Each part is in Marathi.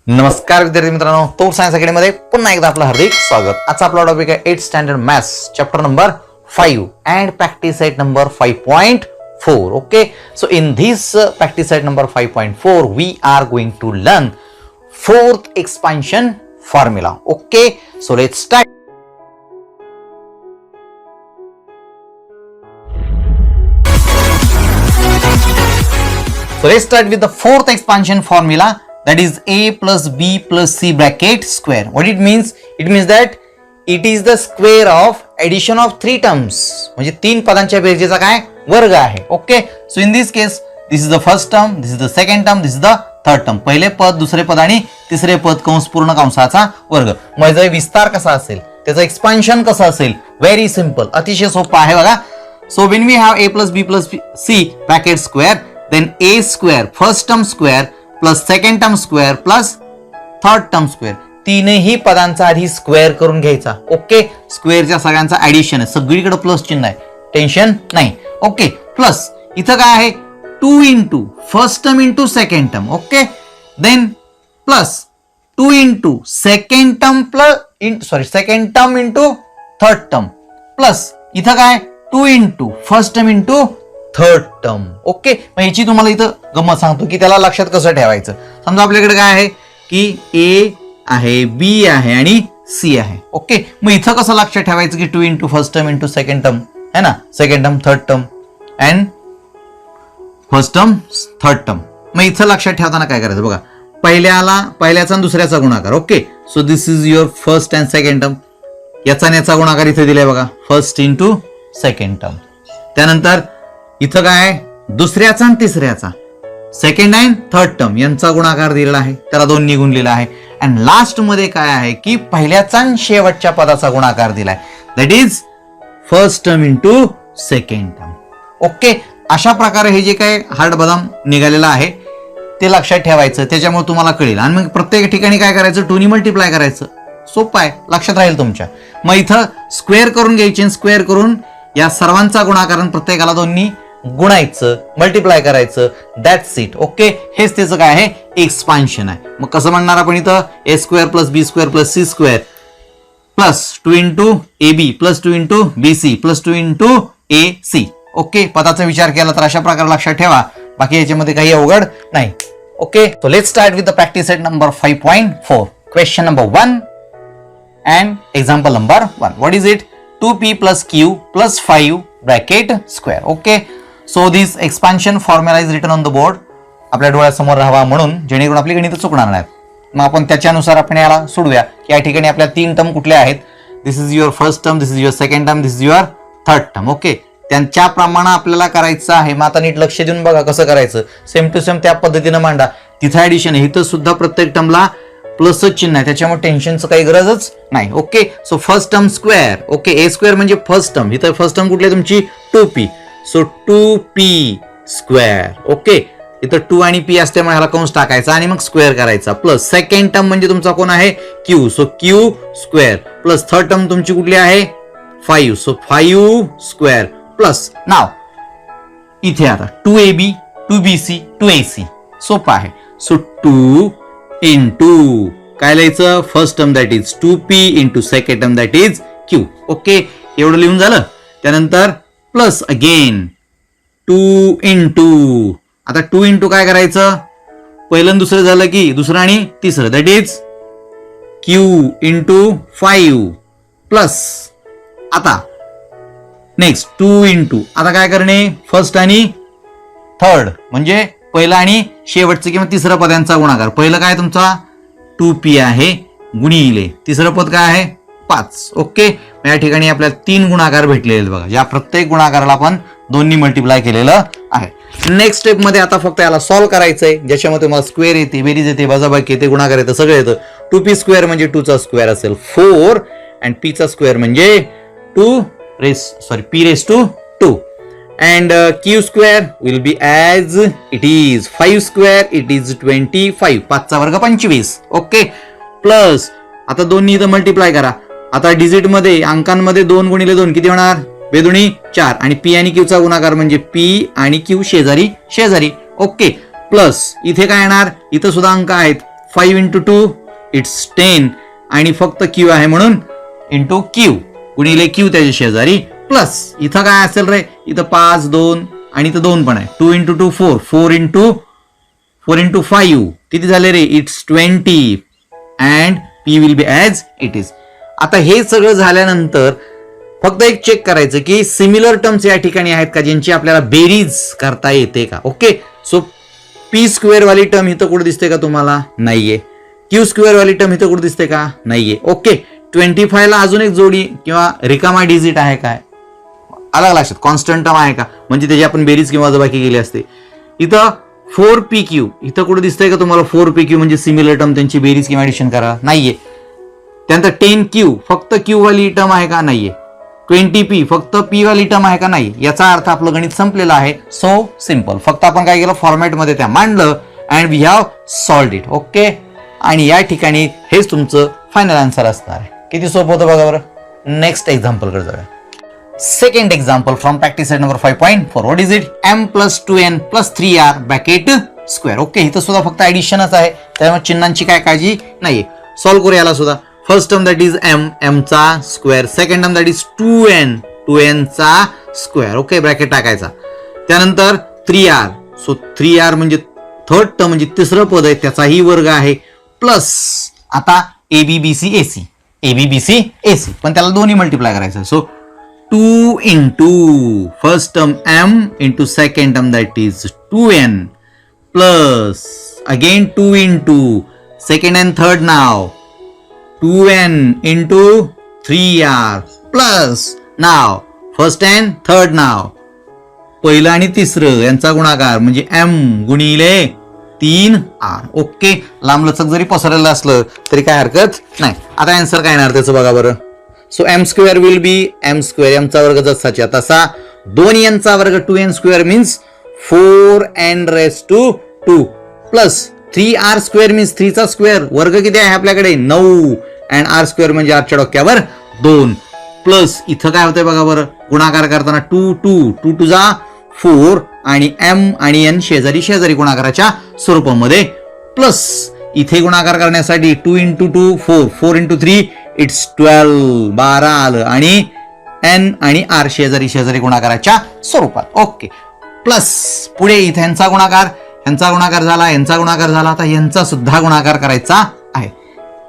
नमस्कार विद्यार्थी मित्रांनो, तो सायन्स अकॅडमीमध्ये पुन्हा एकदा आपलं हार्दिक स्वागत. आजचा आपला टॉपिक आहे 8th standard maths chapter number 5 and practice set number 5.4. Okay, so in this practice set number 5.4 we are going to learn fourth expansion formula. Okay, so let's start. So let's start with the fourth expansion formula, that is a plus b plus c bracket square. What it means? It means that it is the square of addition of three terms. म्हणजे तीन पदांच्या बेरजेचा काय वर्ग आहे. Okay, so in this case this is the first term, this is the second term, this is the third term. पहिले पद, दुसरे पद आणि तिसरे पद कंस पूर्ण कंसाचा वर्ग. मग याचा विस्तार कसा असेल, त्याचं एक्सपान्शन कसं असेल? व्हेरी सिंपल, अतिशय सोपं आहे बघा. So when we have a plus b plus c bracket square, then a square first term square plus second term square plus third term square, तीनही पदांचा आधी स्क्वेअर करून घ्यायचा. ओके, स्क्वेअरच्या सगळ्यांचा ऍडिशन आहे, सगळीकडे प्लस चिन्ह आहे, टेन्शन नाही. ओके, प्लस इथं काय आहे 2 into first term into second term. Okay, then plus 2 into second term second term into third term, plus इथं काय 2 into first term into third term. Okay, मग याची तुम्हाला इथं गंमत सांगतो की त्याला लक्षात कसं ठेवायचं. समजा आपल्याकडे काय आहे की ए आहे, बी आहे आणि सी आहे. ओके, मग इथं कसं लक्षात ठेवायचं की 2 into first term into second term है ना, second term third term and first term third term. मग इथं लक्षात ठेवताना काय करायचं बघा, पहिल्याचा आणि दुसऱ्याचा गुणाकार. Okay, so this is your first and second term. याचा आणि याचा गुणाकार इथे दिलाय बघा, फर्स्ट इंटू सेकंड टर्म. त्यानंतर इथं काय आहे, दुसऱ्याचा आणि तिसऱ्याचा, सेकंड अँड थर्ड टर्म यांचा गुणाकार दिलेला आहे, त्याला 2 ने गुणलेला आहे. अँड लास्ट मध्ये काय आहे की पहिल्याचा आणि शेवटच्या पदाचा गुणाकार दिलाय, that is first term into second term. Okay, अशा प्रकारे हे जे काय हार्ड बदाम निघालेलं आहे ते लक्षात ठेवायचं, त्याच्यामुळे तुम्हाला कळेल. आणि मग प्रत्येक ठिकाणी काय करायचं, 2 ने मल्टिप्लाय करायचं. सोपं आहे, लक्षात राहील तुमच्या. मग इथं स्क्वेअर करून घ्यायचे, स्क्वेअर करून या सर्वांचा गुणाकार प्रत्येकाला 2 ने गुणायचं, मल्टिप्लाय करायचं, दॅट्स इट. ओके, हेच त्याचं काय आहे, एक्सपान्शन आहे. मग कसं म्हणणार आपण इथं, A square plus B square plus C square plus 2 into ab plus 2 into bc plus 2 into ac. Okay, पदाचा विचार केला तर अशा प्रकारे लक्षात ठेवा, बाकी याच्यामध्ये काही अवघड नाही. Okay, so let's start with the practice set number 5.4. Question number 1 and example number 1. What is it? 2p plus q plus 5 bracket square. Okay, so this expansion formula is written on the board. आपल्या डोळ्यासमोर राहावा म्हणून, जेणेकरून आपली गणित चुकणार नाहीत. मग आपण त्याच्यानुसार आपण याला सोडूया की या ठिकाणी आपल्या 3 टर्म कुठल्या आहेत. This is your first term, this is your second term, this is your third term. Okay, त्यांच्या प्रमाणे आपल्याला करायचं आहे. मग आता नीट लक्ष देऊन बघा कसं करायचं, सेम टू सेम त्या पद्धतीनं मांडा. तिथं ऍडिशन आहे, इथं सुद्धा प्रत्येक टर्मला प्लसच चिन्ह आहे, त्याच्यामुळे टेन्शनचं काही गरजच नाही. Okay, so first term square. Okay, A square म्हणजे फर्स्ट टर्म, इथं फर्स्ट टर्म कुठली आहे तुमची 2p, so 2p square. Okay, इथं 2 आणि p असल्यामुळे ह्याला कंस टाकायचा आणि मग स्क्वेअर करायचा. प्लस सेकंड टर्म म्हणजे तुमचा कोण आहे, q, so q square. Plus third term तुमची कुठली आहे 5, सो 5 स्क्वेअर. प्लस नाव इथे आता 2ab 2bc 2ac. सोपं आहे. सो 2 into काय लिहायचं, first term that is 2p into second term that is q. Okay, एवढं लिहून झालं. त्यानंतर प्लस अगेन 2 इंटू, आता 2 इंटू काय करायचं, पहिलं दुसरं झालं की दुसरं आणि तिसरं, that is q into 5 plus आता नेक्स्ट 2 इंटू, आता काय करणे, फर्स्ट आणि थर्ड म्हणजे पहिला आणि शेवटचं किंवा तिसरं पदांचा गुणाकार. पहिलं काय तुमचा 2p आहे गुणिले तिसरं पद काय आहे 5. ओके, या ठिकाणी आपल्याला 3 गुणाकार भेटलेले आहेत बघा, या प्रत्येक गुणाकाराला आपण 2 ने मल्टिप्लाय केलेलं आहे. नेक्स्ट स्टेप मध्ये आता फक्त याला सॉल्व्ह करायचंय, ज्याच्यामध्ये तुम्हाला स्क्वेअर येते, बेरीज येते, वजाबाकी येते, गुणाकार येतं, सगळं येतं. 2p स्क्वेअर म्हणजे 2 चा स्क्वेअर असेल 4 अँड p चा स्क्वेअर म्हणजे p raised to 2. And q square will be as it is 5 square, it is 25. 5 चा वर्ग 25. ओके, प्लस आता 2 ने इथं मल्टिप्लाय करा. आता डिजिट मध्ये, अंकांमध्ये 2 गुणिले 2 किती होणार, बेदुणी 4. आणि p आणि q चा गुणाकार म्हणजे p आणि q शेजारी शेजारी. ओके, प्लस इथे काय येणार, इथं सुद्धा अंक आहेत 5 इंटू 2 इट्स 10 आणि फक्त क्यू आहे म्हणून इंटू क्यू गुणिले क्यू त्याच्या शेजारी प्लस इथं काय असेल रे, इथं 5 2 आणि इथं 2 पण आहे. 2 इंटू 2 4, 4 इंटू 5 किती झाले रे, it's 20 and P will be as it is. आता हे सगळं झाल्यानंतर फक्त एक चेक करायचं की सिमिलर टर्म्स या ठिकाणी आहेत का ज्यांची आपल्याला बेरीज करता येते का. ओके, सो पी स्क्वेअर वाली टर्म इथं कुठे दिसते का तुम्हाला, नाहीये. क्यू स्क्वेअर वाली टर्म इथं कुठे दिसते का, नाहीये. ओके, 25 ला अजून एक जोडी किंवा रिकामा डिजिट आहे काय, अलग लक्षात कॉन्स्टंट टर्म आहे का, म्हणजे त्याची आपण बेरीज किंवा वजाबाकी केली असते. इथं 4pq इथं कुठे दिसतंय का तुम्हाला, 4pq म्हणजे सिमिलर टर्म त्यांची बेरीज किंवा ऍडिशन करा, नाहीये. त्यानंतर 10q फक्त क्यू वाली टर्म आहे का, नाहीये. 20p फक्त p वाली टर्म आहे का, नाही. याचा अर्थ आपलं गणित संपलेलं आहे. सो सिंपल, फक्त आपण काय केलं, फॉर्मॅटमध्ये त्या मांडलं and we have solved it. Okay, आणि या ठिकाणी हेच तुमचं फायनल आन्सर असणार आहे. किती सोपं होतं बघा बरं. नेक्स्ट एक्झाम्पल कडे जाऊया. Second example from practice set number 5.4. What is it, m + 2n + 3r bracket square. Okay, इथं सुद्धा फक्त ऍडिशनच आहे, त्यामुळे चिन्हांची काय काळजी नाहीये. सॉल्व्ह करू याला सुद्धा. First term that is m चा square, second term that is 2n चा स्क्वेअर. ओके, ब्रॅकेट टाकायचा. त्यानंतर 3r, सो 3r म्हणजे थर्ड टर्म म्हणजे तिसरं पद आहे त्याचाही वर्ग आहे, प्लस आता ABBC पण त्याला दोन्ही मल्टिप्लाय करायचं. So 2 into first term m into second term that is 2n plus again 2 into second and third now 2n into 3r plus now first and third now पहिलं आणि तिसरं यांचा गुणाकार म्हणजे m गुणिले 3r. ओके, लांबलचक जरी पसरलेलं असलं तरी काय हरकत नाही. आता आन्सर काय येणार त्याचं बघा बरं. So m square will be m square, m चा वर्ग जसाच्या तसा 2n चा वर्ग 2n square means 4n⁻² plus 3r square means 3 चा स्क्वेअर, वर्ग किती आहे आपल्याकडे 9 अँड r स्क्वेअर म्हणजे 8च्या डोक्यावर 2 प्लस इथं काय होतंय बघा बरं, गुणाकार करताना 2 2 जा 4 आणि m आणि n शेजारी शेजारी गुणाकाराच्या स्वरूपामध्ये प्लस इथे गुणाकार करण्यासाठी 2 इंटू 2 4, 4 इंटू 3 इट्स 12 आलं आणि n आणि r शेजारी शेजारी गुणाकाराच्या स्वरूपात. ओके, प्लस पुढे इथे यांचा गुणाकार झाला, यांचा गुणाकार झाला, आता यांचा सुद्धा गुणाकार करायचा आहे.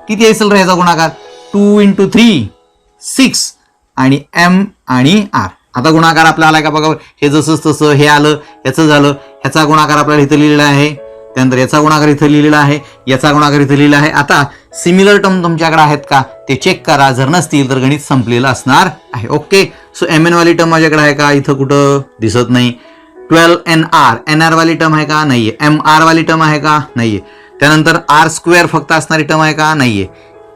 किती असेल रे याचा गुणाकार, 2 इंटू 3 6 आणि m आणि r. आता गुणाकार आपला आलाय का बघा, हे जसं तसं हे आलं, याचं झालं, ह्याचा गुणाकार आपल्याला इथं लिहिलेला आहे, त्यानंतर याचा गुणाकार इथं लिहिलेला आहे, याचा गुणाकार इथं लिहिलेला आहे. आता सिमिलर टर्म तुमच्याकडे आहेत का ते चेक करा, जर नसतील तर गणित संपलेलं असणार आहे. ओके, सो mn वाली टर्म माझ्याकडे आहे का, इथं कुठं दिसत नाही. 12nr वाली टर्म आहे का, नाहीये. mr वाली टर्म आहे का, नाहीये. त्यानंतर r स्क्वेअर फक्त असणारी टर्म आहे का, नाहीये.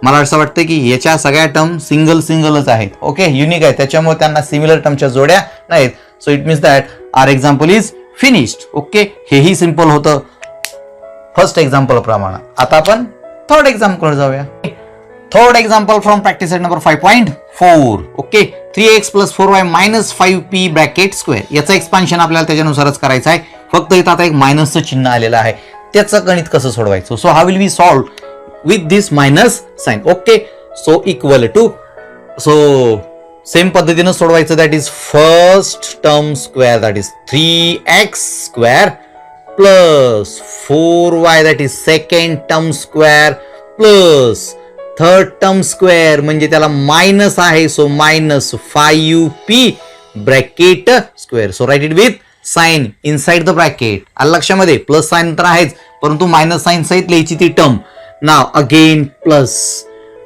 मला असं वाटतं की याच्या सगळ्या टर्म सिंगलच आहेत. ओके, युनिक आहे, त्याच्यामुळे त्यांना सिमिलर टर्मच्या जोड्या नाहीत. So it means that our example is finished. Okay, हेही सिंपल होतं फर्स्ट एक्झाम्पल प्रमाणे. आता आपण थर्ड एक्झाम्पल जाऊया. Third example from practice set number 5.4. Okay, 3x + 4y - 5p bracket square. याचं एक्सपान्शन आपल्याला त्याच्यानुसारच करायचं आहे. फक्त इथं आता एक मायनसचं चिन्ह आलेलं आहे, त्याचं गणित कसं सोडवायचं. So how will we solve with this minus sign. Okay, so equal to, so same पद्धतीनं सोडवायचं. that is first term square that is 3x square plus 4y that is second term square plus third term square म्हणजे त्याला मायनस आहे, so -5p bracket square. so write it with sign inside the bracket. आलं लक्षामध्ये, प्लस साइन तर आहेच परंतु मायनस साइन सहित लिहायची ती टर्म. नाव अगेन प्लस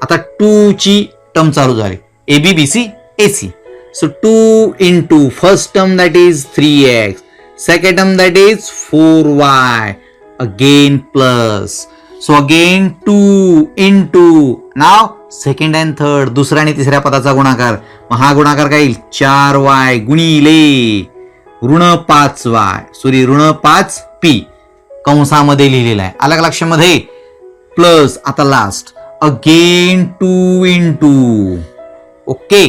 आता 2 ची टर्म चालू झाली, ABBC AC. So 2 into first term that is 3x, second term that is 4y, again plus. So again 2 into now second and third दुसऱ्या आणि तिसऱ्या पदाचा गुणाकार. मग हा गुणाकार काय येईल 4y गुणिले ऋण 5p कंसामध्ये लिहिलेला आहे, अलग लक्षामध्ये. प्लस आता last again 2 into okay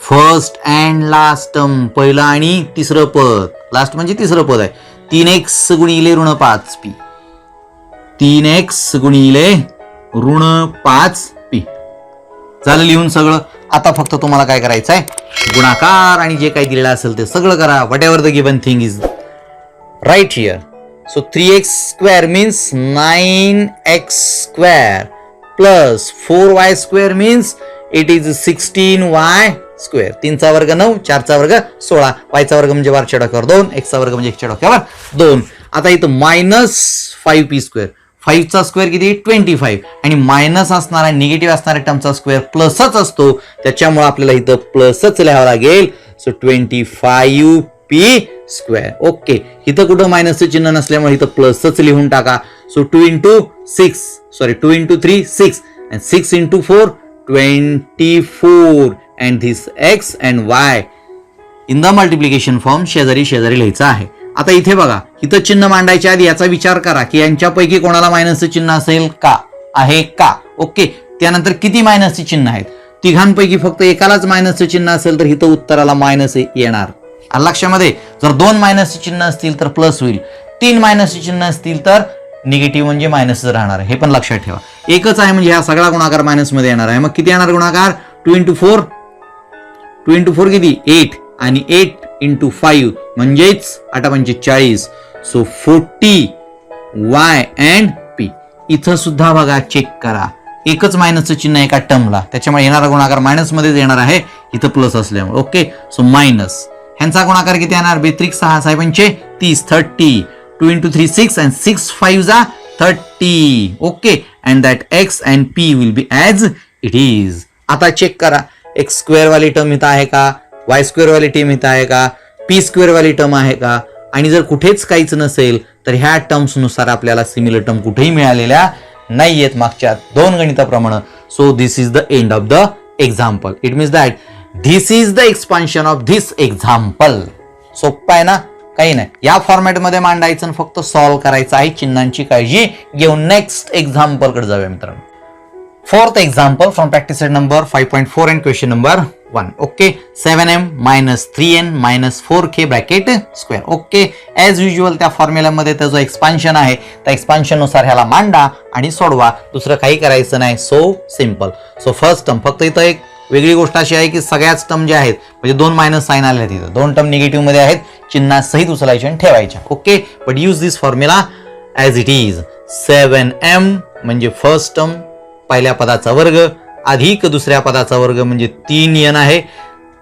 first and last term, पहिलं आणि तिसरं पद, लास्ट म्हणजे तिसरं पद आहे, 3x गुणिले ऋण 5p 3x गुणिले ऋण 5p झालं लिहून सगळं. आता फक्त तुम्हाला काय करायचं आहे, गुणाकार आणि जे काही दिलेलं असेल ते सगळं करा. Whatever the given thing is right here. So 3x square means 9x square plus 4y square means it is 16y square. 3 चा वर्ग 9, 4 चा वर्ग 16, y चा वर्ग म्हणजे वरच्या डोक्यावर 2, x चा वर्ग म्हणजे x च्या डोक्यावर 2. आता इथं -5p स्क्वेअर, 5 चा स्क्वेअर किती 25 आणि मायनस असणारा निगेटिव्ह असणाऱ्या टर्मचा स्क्वेअर प्लसच असतो, त्याच्यामुळे आपल्याला इथं प्लसच लिहावं लागेल. So 25p square. ओके, इथं कुठं मायनसचं चिन्ह नसल्यामुळे इथं प्लसच लिहून टाका. So 2 into 3 6 and 6 into 4 24 and this x and y in the multiplication form शेजारी शेजारी लिहायचं आहे. आता इथे बघा, इथं चिन्ह मांडायच्या आधी याचा विचार करा की यांच्यापैकी कोणाला मायनसचं चिन्ह असेल का, आहे का. ओके, त्यानंतर किती मायनसची चिन्ह आहेत, तिघांपैकी फक्त एकालाच मायनसचं चिन्ह असेल तर इथं उत्तराला मायनस येणार. लक्षामध्ये जर 2 मायनसचे चिन्ह असतील तर प्लस होईल, 3 मायनसचे चिन्ह असतील तर निगेटिव्ह म्हणजे मायनस राहणार. हे पण लक्षात ठेवा. एकच आहे म्हणजे हा सगळा गुणाकार मायनस मध्ये येणार आहे. मग किती येणार गुणाकार, 2 into 4 किती 8 आणि 8 into 5 म्हणजेच 8 पंचे 40. So 40 y and p. इथं सुद्धा बघा, चेक करा, एकच मायनसचं चिन्ह एका टर्मला, त्याच्यामुळे येणारा गुणाकार मायनस मध्येच येणार आहे, इथं प्लस असल्यामुळे. Okay, so minus. ह्यांचा गुणाकार किती येणार, 32 6 6 पंचे 30 30. 2 into 3 6 and 6 5 30. Okay, and that x and p will be as it is. आता चेक करा, x स्क्वेअर वाली टर्म इथं आहे का, y स्क्वेअर वाली टर्म इथं आहे का, p स्क्वेअर वाली टर्म आहे का. आणि जर कुठेच काहीच नसेल तर ह्या टर्म्स नुसार आपल्याला सिमिलर टर्म कुठेही मिळालेल्या नाहीयेत मागच्या 2 गणिताप्रमाणे. So this is the end of the example. It means that this is the expansion of this example. सोप्पा आहे ना, काही नाही. या फॉर्मॅटमध्ये मांडायचं आणि फक्त सॉल्व्ह करायचं आहे. चिन्हांची काळजी घेऊन नेक्स्ट एक्झाम्पल कडे जाऊया मित्रांनो. Fourth example from practice set number 5.4 and question number 1. Okay, 7m - 3n - 4k bracket square. Okay, as usual त्या फॉर्म्युलामध्ये त्याचं एक्सपान्शन आहे, त्या एक्सपान्शन नुसार ह्याला मांडा आणि सोडवा. दुसरं काही करायचं नाही. So simple. So first term, फक्त इथं एक वेगळी गोष्ट अशी आहे की सगळ्याच टर्म ज्या आहेत म्हणजे 2 मायनस साईन आले तिथं, 2 टर्म निगेटिव्ह मध्ये आहेत, चिन्हासहित उचलायचे आणि ठेवायच्या. Okay, but use this formula as it is. 7m म्हणजे फर्स्ट टर्म पहिल्या पदाचा वर्ग अधिक दुसऱ्या पदाचा वर्ग म्हणजे 3n आहे,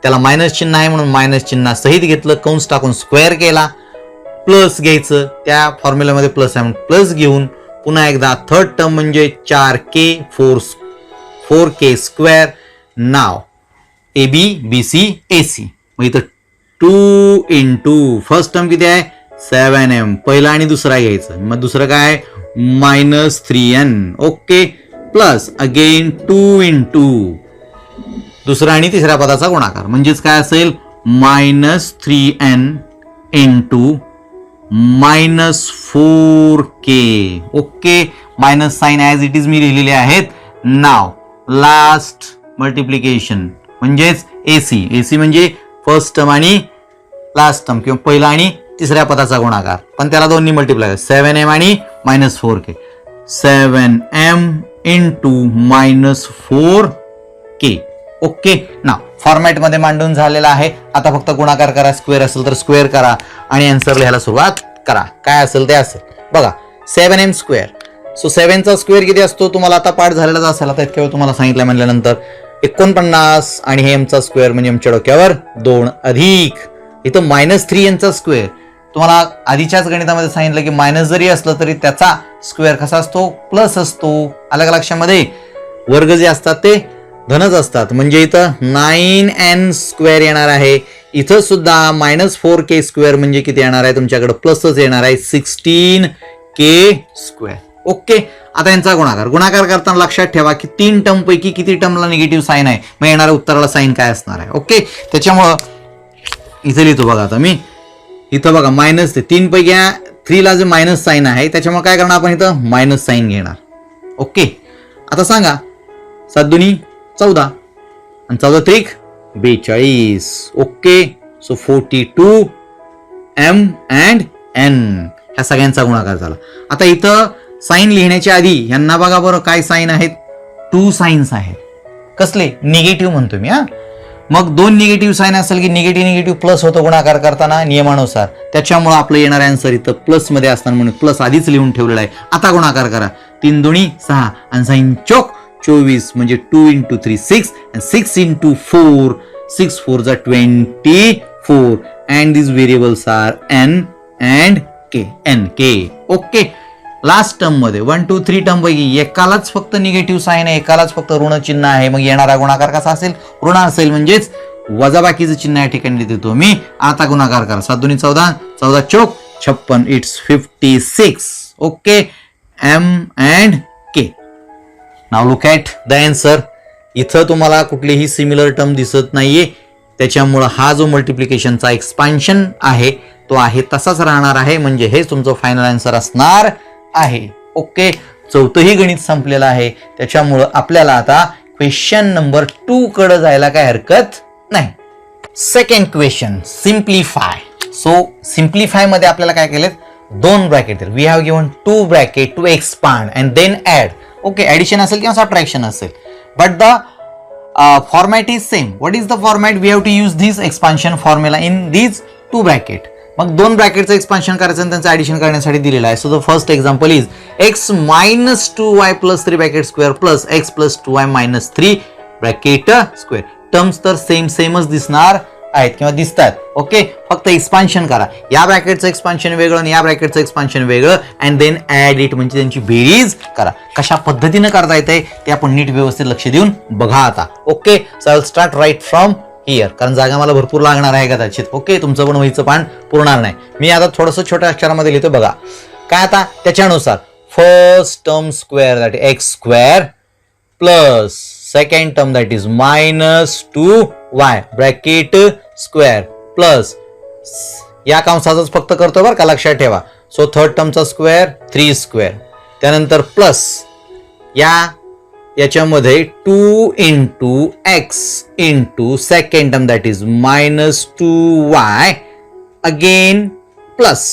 त्याला मायनस चिन्ह आहे म्हणून मायनस चिन्हासहित घेतलं, कंस टाकून स्क्वेअर केला, प्लस घ्यायचं, त्या फॉर्म्युलामध्ये प्लस आहे म्हणून प्लस घेऊन पुन्हा एकदा थर्ड टर्म म्हणजे 4k 4k स्क्वेअर. नाव AB BC AC. मग इथं 2 into फर्स्ट टर्म किती आहे 7m, पहिला आणि दुसरा घ्यायचं, मग दुसरं काय -3n. Okay, plus again 2 into दुसरा आणि तिसऱ्या पदाचा गुणाकार म्हणजेच काय असेल -3n into -4k. Okay, minus sign as it is मी लिहिलेले आहेत. नाव लास्ट मल्टिप्लिकेशन म्हणजेच AC म्हणजे फर्स्ट टर्म आणि लास्ट टर्म किंवा पहिला आणि तिसऱ्या पदाचा गुणाकार, पण त्याला दोन्ही मल्टिप्लाय 7m आणि -4k. 7m into -4k. Okay, ना फॉर्मॅट मध्ये मांडून झालेला आहे. आता फक्त गुणाकार करा, स्क्वेअर असेल तर स्क्वेअर करा आणि आन्सर लिहायला सुरुवात करा. काय असेल ते असेल. बघा 7m स्क्वेअर. सो 7 चा स्क्वेअर किती असतो तुम्हाला आता पाठ झालेलाच असेल, आता इतक्या वेळ तुम्हाला सांगितलं म्हणल्यानंतर 49 आणि हे m चा स्क्वेअर म्हणजे आमच्या डोक्यावर 2 अधिक इथं -3n चा स्क्वेअर. तुम्हाला आधीच्याच गणितामध्ये सांगितलं की मायनस जरी असलं तरी त्याचा स्क्वेअर कसा असतो प्लस असतो. अलग लक्षामध्ये वर्ग जे असतात ते धनच असतात, म्हणजे इथं 9n स्क्वेअर येणार आहे. इथं सुद्धा -4k स्क्वेअर म्हणजे किती येणार आहे तुमच्याकडे प्लसच येणार आहे 16k स्क्वेअर. ओके, आता यांचा गुणाकार करताना लक्षात ठेवा की 3 टर्म पैकी किती टर्मला निगेटिव्ह साइन आहे, मग येणाऱ्या उत्तराला साइन काय असणार आहे. ओके, त्याच्यामुळं इथे लिहितो बघा आता मी. इथं बघा मायनस 3 पैकी 3 ला जे मायनस साइन आहे त्याच्यामुळे काय करणार आपण इथं मायनस साइन घेणार. ओके, आता सांगा 7 दुनी 14 आणि 14 त्रिक 42. Okay, so 42m and n ह्या सगळ्यांचा गुणाकार झाला. आता इथं साईन लिहिण्याच्या आधी यांना बघा बरं काय साईन आहेत, 2 साईन्स आहेत. कसले? निगेटिव्ह म्हणतो मी. मग 2 निगेटिव्ह साईन असेल की निगेटिव्ह प्लस होतो गुणाकार करताना नियमानुसार. त्याच्यामुळे आपलं येणार आन्सर इथं प्लस मध्ये असताना म्हणून प्लस आधीच लिहून ठेवलेला आहे. आता गुणाकार करा. 3 दुनी 6 आणि साईन चोक 24 म्हणजे 2 × 3 6 and 6 × 4 6 4 are 24 and these variables are n and k. Okay. Last term मध्ये 1 2 3 टर्म पैकी एकालाच फक्त निगेटिव्ह साईन आहे, एकालाच फक्त ऋण चिन्ह आहे. मग येणारा गुणाकार कसा असेल? ऋण असेल, म्हणजेच वजाबाकीचं चिन्ह या ठिकाणी देतो मी. आता गुणाकार करा. 7 दुनी 14 14 चोक 56 it's 56. Okay. m and k. Now look at the answer. इथं तुम्हाला कुठलीही सिमिलर टर्म दिसत नाहीये, त्याच्यामुळं हा जो मल्टिप्लिकेशनचा एक्सपान्शन आहे तो आहे तसाच राहणार आहे. म्हणजे हेच तुमचं फायनल आन्सर असणार आहे. ओके. चौथंही गणित संपलेलं आहे. त्याच्यामुळं आपल्याला आता क्वेश्चन नंबर 2 कडे जायला काय हरकत नाही. Second question, simplify. So simplify मध्ये आपल्याला काय केलेत? 2 bracket. We have given 2 bracket to expand and then add. Okay. Addition असेल किंवा सबट्रॅक्शन असेल, but the format is same. What is the format? We have to use this expansion formula in these 2 bracket. मग 2 ब्रॅकेटचं एक्सपान्शन करायचं आणि त्यांचं ऍडिशन करण्यासाठी दिलेलं आहे. So the first example is x minus 2y plus 3 bracket square plus x plus 2y minus 3 bracket square. Terms तर सेमच दिसणार आहेत किंवा दिसतात. ओके. फक्त एक्सपान्शन करा. या ब्रॅकेटचं एक्सपान्शन वेगळं आणि या ब्रॅकेटचं एक्सपान्शन वेगळं अँड देन ऍड इट, म्हणजे त्यांची बेरीज करा. कशा पद्धतीनं करता येते ते आपण नीट व्यवस्थित लक्ष देऊन बघा आता. Okay. So I will start right from here, कारण जागा मला भरपूर लागणार आहे कदाचित. ओके. तुमचं पण वहीचं पान पुरणार नाही. मी आता थोडंसं छोट्या अक्षरामध्ये लिहितो बघा. काय आता त्याच्यानुसार first term square that x square plus second term that is -2y bracket square plus या कंसाचंच फक्त करतो बरं का, लक्षात ठेवा. सो थर्ड टर्मचा स्क्वेअर 3 स्क्वेअर, त्यानंतर प्लस याच्यामध्ये 2 × x × second term that is -2y again plus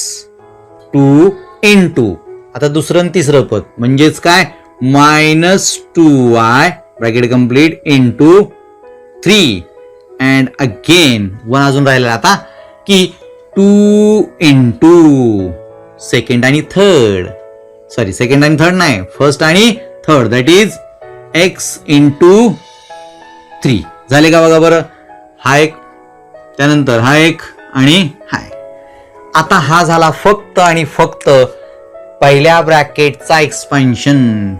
2 × आता दुसरं आणि तिसरं पद म्हणजेच काय -2y bracket complete × 3 and again 1 अजून राहिलेला आता की 2 × सेकंड आणि थर्ड, सॉरी सेकंड आणि थर्ड नाही, फर्स्ट आणि थर्ड दॅट इज x × 3. झाले का बघा बरं. हा एक, त्यानंतर हा एक आणि हा एक. आता हा झाला फक्त आणि फक्त पहिल्या ब्रॅकेटचा एक्सपान्शन,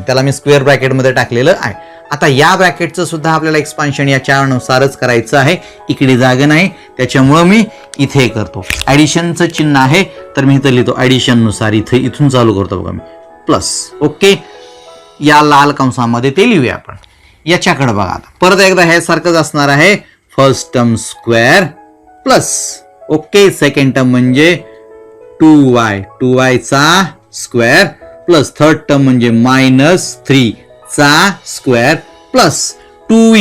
त्याला मी स्क्वेअर ब्रॅकेटमध्ये टाकलेलं आहे. आता या ब्रॅकेटचं सुद्धा आपल्याला एक्सपान्शन याच्यानुसारच करायचं आहे. इकडे जागा नाही, त्याच्यामुळं मी इथे करतो. ऍडिशनचं चिन्ह आहे तर मी इथं लिहितो ऍडिशन नुसार. इथून चालू करतो बघा मी प्लस. ओके. या लाल कंसामध्ये ते लिहूया आपण. याच्याकडे बघा आता परत एकदा हे सारखंच असणार आहे. First term square plus okay second term म्हणजे 2y चा स्क्वेअर प्लस थर्ड टर्म म्हणजे -3 चा स्क्वेअर प्लस 2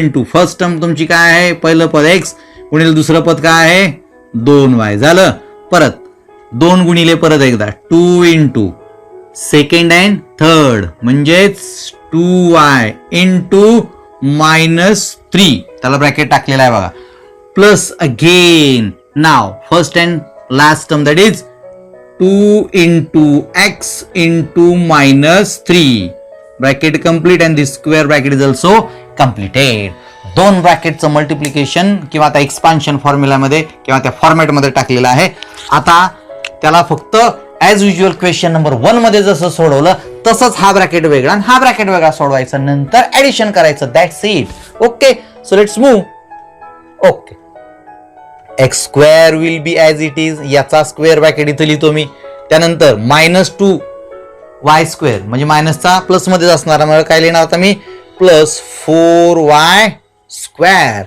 × फर्स्ट टर्म तुमची काय आहे, पहिलं पद x गुणिले दुसरं पद काय आहे 2y. झालं. परत 2 गुणिले परत एकदा 2 × सेकंड अँड थर्ड म्हणजेच 2y × -3 त्याला ब्रॅकेट टाकलेला आहे बघा plus again now first and last term that is 2 × x × -3 bracket complete and this square bracket is also completed. 2 ब्रॅकेटचं मल्टिप्लिकेशन किंवा त्या एक्सपान्शन फॉर्म्युलामध्ये किंवा त्या फॉर्मॅटमध्ये टाकलेलं आहे. आता त्याला फक्त ॲज युज्युअल क्वेश्चन नंबर 1 मध्ये जसं सोडवलं तसंच हा ब्रॅकेट वेगळा आणि हा ब्रॅकेट वेगळा सोडवायचा, नंतर ऍडिशन करायचं. That's it. Okay. So let's move. Okay. X square will be as it is. याचा स्क्वेअर ब्रॅकेट इथं लिहितो मी. त्यानंतर -2y स्क्वेअर म्हणजे मायनसचा प्लस मध्येच असणार, मला काय लिहिणार आता मी प्लस 4y स्क्वेअर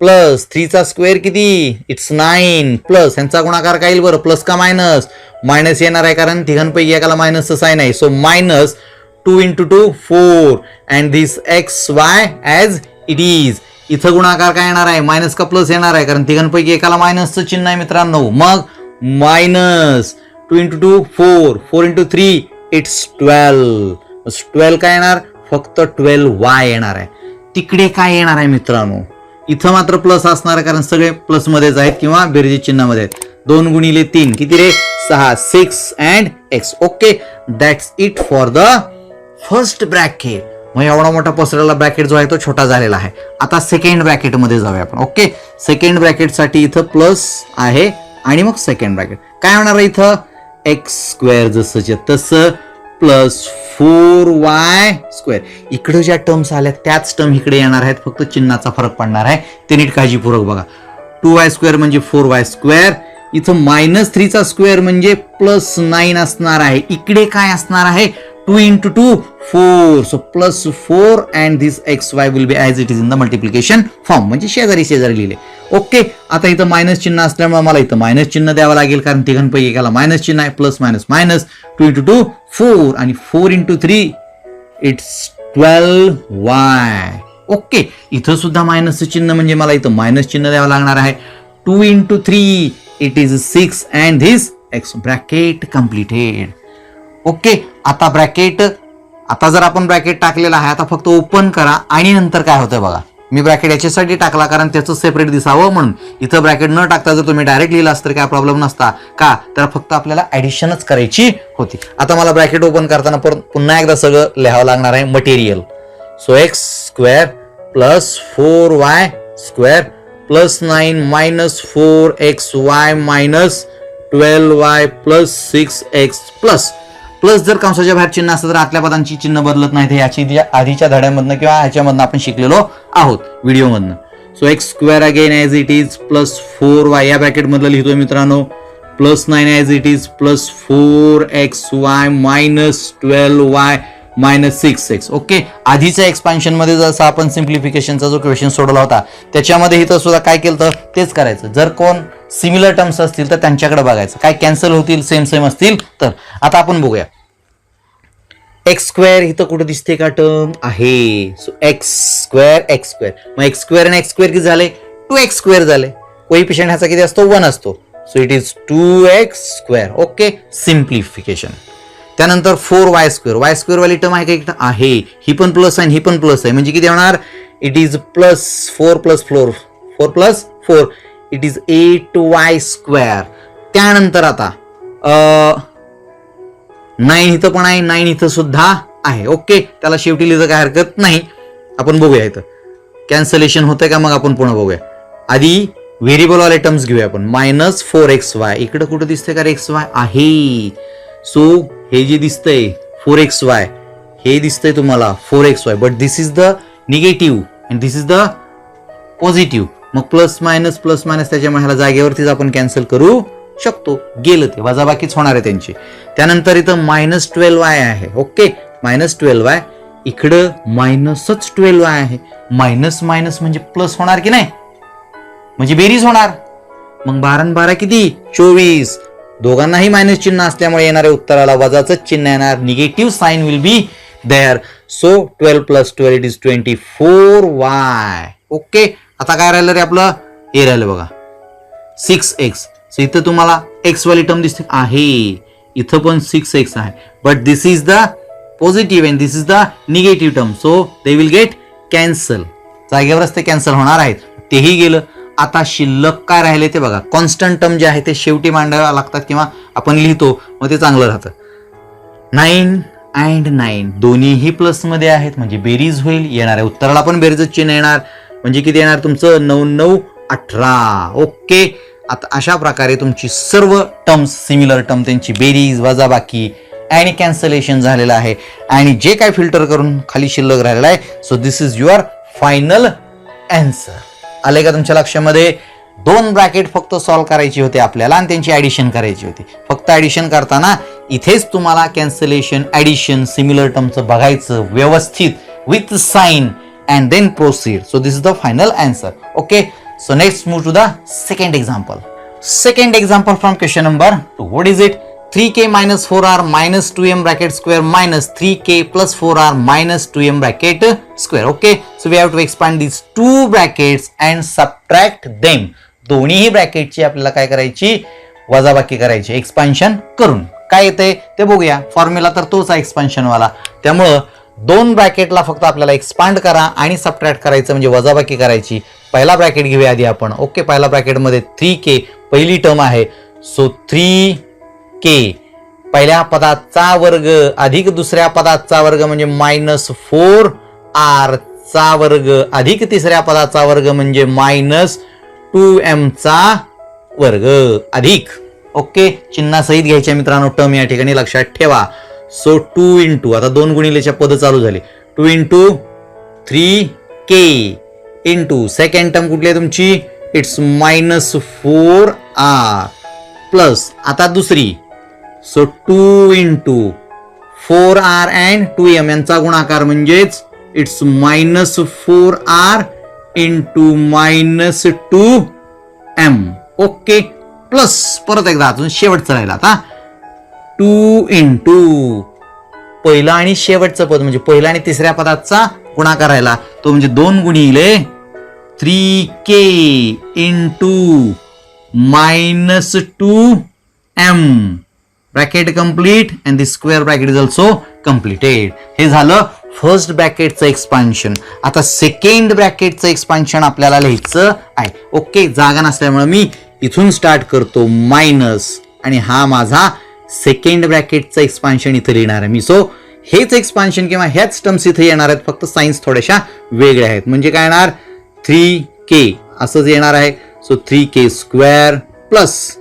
प्लस 3 चा स्क्वेअर किती इट्स 9 प्लस यांचा गुणाकार काय येईल बरं, प्लस का मायनस, मायनस येणार आहे कारण तिघांपैकी एकाला मायनसचं साइन आहे. So -2 × 2 4 and this xy as it is. इथं गुणाकार काय येणार आहे, मायनस का प्लस येणार आहे कारण तिघांपैकी एकाला मायनसचं चिन्ह आहे मित्रांनो. मग 2 into 2 4, 4 into 3 it's 12. 12 काय येणार? फक्त 12y येणार आहे. तिकडे काय येणार आहे मित्रांनो? इथं मात्र प्लस असणार आहे कारण सगळे प्लस मध्येच आहेत किंवा बेरजे चिन्हामध्ये आहेत. 2 गुणिले 3 किती रे? 6, 6 and x. Okay, that's it for the first bracket. मग एवढा मोठा पसरलेला ब्रॅकेट जो आहे तो छोटा झालेला आहे. आता सेकंड ब्रॅकेट मध्ये जाऊया आपण. ओके, सेकंड ब्रॅकेट साठी इथं प्लस आहे आणि मग सेकंड ब्रॅकेट काय होणार आहे? इथं एक्स स्क्वेअर जसंच्या तसं प्लस 4y स्क्वेअर. इकडे ज्या टर्म्स आल्या त्याच टर्म इकडे येणार आहेत, फक्त चिन्हाचा फरक पडणार आहे. ते नीट काळजीपूर्वक बघा. 2y स्क्वेअर म्हणजे 4y स्क्वेअर. इथं -3 चा स्क्वेअर म्हणजे +9 असणार आहे. इकडे काय असणार आहे? 2 into 2 4, so +4 and this xy will be as it is in the multiplication form. म्हणजे शेजारी शेजारी लिहिले. ओके, आता इथं मायनस चिन्ह असल्यामुळे मला इथं मायनस चिन्ह द्यावं लागेल कारण तिघांपैकी एकाला मायनस चिन्ह आहे. प्लस मायनस मायनस 2 into 2 4 आणि 4 into 3 इट्स 12y. ओके, इथं सुद्धा मायनस चिन्ह म्हणजे मला इथं मायनस चिन्ह द्यावं लागणार आहे. 2 into 3 it is 6 and this x. Bracket completed. Okay, आता ब्रॅकेट, आता जर आपण ब्रॅकेट टाकलेला आहे आता फक्त ओपन करा आणि नंतर काय होतं बघा. मी ब्रॅकेट याच्यासाठी टाकला कारण त्याचं सेपरेट दिसावं म्हणून. इथं ब्रॅकेट न टाकता जर तुम्ही डायरेक्ट लिहिला असतं काय प्रॉब्लेम नसता का, तर फक्त आपल्याला ऍडिशनच करायची होती. आता मला ब्रॅकेट ओपन करताना पुन्हा एकदा सगळं लिहावं लागणार आहे material. So X square plus 4y square plus 9 minus 4xy minus 12y plus 6x plus plus जर कंसाच्या बाहेर चिन्ह असतं तर आतल्या पदांची चिन्ह बदलत नाही. हे याची आधीच्या धड्यामधनं किंवा ह्याच्यामधनं आपण शिकलेलो आहोत व्हिडिओमधनं. So X square again as it is plus 4y या ब्रॅकेटमधलं लिहितोय मित्रांनो. Plus 9 as it is plus 4xy minus 12y minus 6x. Okay, आधीच्या एक्सपान्शन मध्ये जसं आपण सिम्प्लिफिकेशनचा जो क्वेश्चन सोडवला होता त्याच्यामध्ये इथं सुद्धा काय केलं तर तेच करायचं. जर कोण सिमिलर टर्म्स असतील तर त्यांच्याकडे बघायचं, काय कॅन्सल होतील सेम सेम असतील तर. आता आपण बघूया. एक्स स्क्वेअर इथं कुठे दिसते का टर्म आहे? So X square x square. मग एक्स स्क्वेअर आणि एक्स स्क्वेअर किती झाले? 2x स्क्वेअर झाले. कोइफिशियंट ह्याचा किती असतो? 1 असतो. So it is 2x square. Okay, simplification. त्यानंतर 4y स्क्वेअर. वाय स्क्वेअर वाली टर्म आहे का? इकडे आहे. ही पण प्लस आहे, ही पण प्लस आहे. म्हणजे किती होणार? It is plus 4 plus 4 4 plus 4 it is 8y square. त्यानंतर आता 9 इथं पण आहे, 9 इथं सुद्धा आहे. ओके, त्याला शेवटी लिहिलं काय हरकत नाही. आपण बघूया इथं कॅन्सलेशन होतंय का, मग आपण पुन्हा बघूया. आधी व्हेरिएबल वाले टर्म्स घेऊया आपण. -4xy इकडे कुठे दिसतंय का? xy आहे. सो हे जे दिसतंय 4xy हे दिसतंय तुम्हाला 4xy, but this is the negative and this is the positive. मग प्लस मायनस त्याच्यामुळे ह्याला जागेवरतीच आपण कॅन्सल करू शकतो. गेलं ते वजाबाकीच होणार आहे त्यांची. त्यानंतर इथं -12y आहे. ओके, -12y इकडं मायनसच 12y आहे. मायनस मायनस म्हणजे प्लस होणार की नाही, म्हणजे बेरीज होणार. मग 12 12 किती? 24. दोघांनाही मायनस चिन्ह असल्यामुळे येणाऱ्या उत्तराला वजाचं चिन्ह येणार. Negative sign will be there. So 12 plus 12 it is 24y. Okay, आता काय राहिलं रे आपलं? हे राहिलं बघा 6x. सो इथं तुम्हाला x वाली टर्म दिसते आहे, इथं पण 6x आहे, but this is the positive and this is the negative term. So they will get cancel. जागेवरच ते कॅन्सल होणार आहेत. तेही गेलं. आता शिल्लक काय राहिले ते बघा. कॉन्स्टंट टर्म जे आहे ते शेवटी मांडाव्या लागतात किंवा आपण लिहितो मग ते चांगलं राहतं. 9 अँड 9 दोन्हीही प्लस मध्ये आहेत म्हणजे बेरीज होईल. येणाऱ्या उत्तराला पण बेरीजच चिन्ह येणार. म्हणजे किती येणार तुमचं? 9 9 18. ओके, आता अशा प्रकारे तुमची सर्व टर्म्स सिमिलर टर्म त्यांची बेरीज वजाबाकी आणि कॅन्सलेशन झालेलं आहे आणि जे काय फिल्टर करून खाली शिल्लक राहिलेलं आहे. So this is your final answer. आले का तुमच्या लक्षामध्ये? 2 ब्रॅकेट फक्त सॉल्व्ह करायची होते आपल्याला आणि त्यांची ऍडिशन करायची होती. फक्त ऍडिशन करताना इथेच तुम्हाला कॅन्सलेशन, ऍडिशन, सिमिलर टर्मचं बघायचं व्यवस्थित with sign and then proceed. So this is the final answer. Okay, so next move to the second example. Second example from question number 2. What is it? 3k minus 4r minus 2m bracket square minus 3k plus 4r minus 2m bracket square. Okay, so we have to expand these two brackets and subtract them. दोन्हीही ब्रॅकेटची आपल्याला काय करायची? वजाबाकी करायची एक्सपान्शन करून. काय येते ते बघूया. फॉर्म्युला तर तोच आहे एक्सपान्शनवाला. त्यामुळं दोन ब्रॅकेटला फक्त आपल्याला एक्सपांड करा आणि सबट्रॅक्ट करायचं म्हणजे वजाबाकी करायची. पहिला ब्रॅकेट घेऊया आधी आपण. ओके, पहिला ब्रॅकेटमध्ये 3k पहिली टर्म आहे. सो 3k पहिल्या पदाचा वर्ग अधिक दुसऱ्या पदाचा वर्ग म्हणजे -4r चा वर्ग अधिक तिसऱ्या पदाचा वर्ग म्हणजे -2m चा वर्ग अधिक. ओके, चिन्हासहित घ्यायच्या मित्रांनो टर्म या ठिकाणी लक्षात ठेवा. सो 2 इंटू आता दोन गुणिलेच्या पद चालू झाले. 2 into 3k into second term कुठली आहे तुमची? इट्स -4r प्लस आता दुसरी. So 2 into 4r and 2m यांचा गुणाकार म्हणजेच it's -4r into -2m. Okay, plus परत एकदा अजून शेवटचं राहिला आता 2 इंटू पहिला आणि शेवटचं पद म्हणजे पहिला आणि तिसऱ्या पदाचा गुणाकार राहिला तो म्हणजे 2 गुणिले 3k into -2m. Bracket complete and this square bracket is also completed. हे झालं फर्स्ट ब्रॅकेटचं एक्सपान्शन. आता सेकंड ब्रॅकेटचं एक्सपान्शन आपल्याला लिहायचं आहे. ओके, जागा नसल्यामुळे मी इथून स्टार्ट करतो मायनस आणि हा माझा सेकंड ब्रॅकेटचं एक्सपान्शन इथे लिहिणार आहे मी. सो हेच एक्सपान्शन किंवा ह्याच टर्म्स इथे येणार आहेत, फक्त सायन्स थोड्याशा वेगळ्या आहेत. म्हणजे काय येणार? 3k असंच येणार आहे. So 3k square plus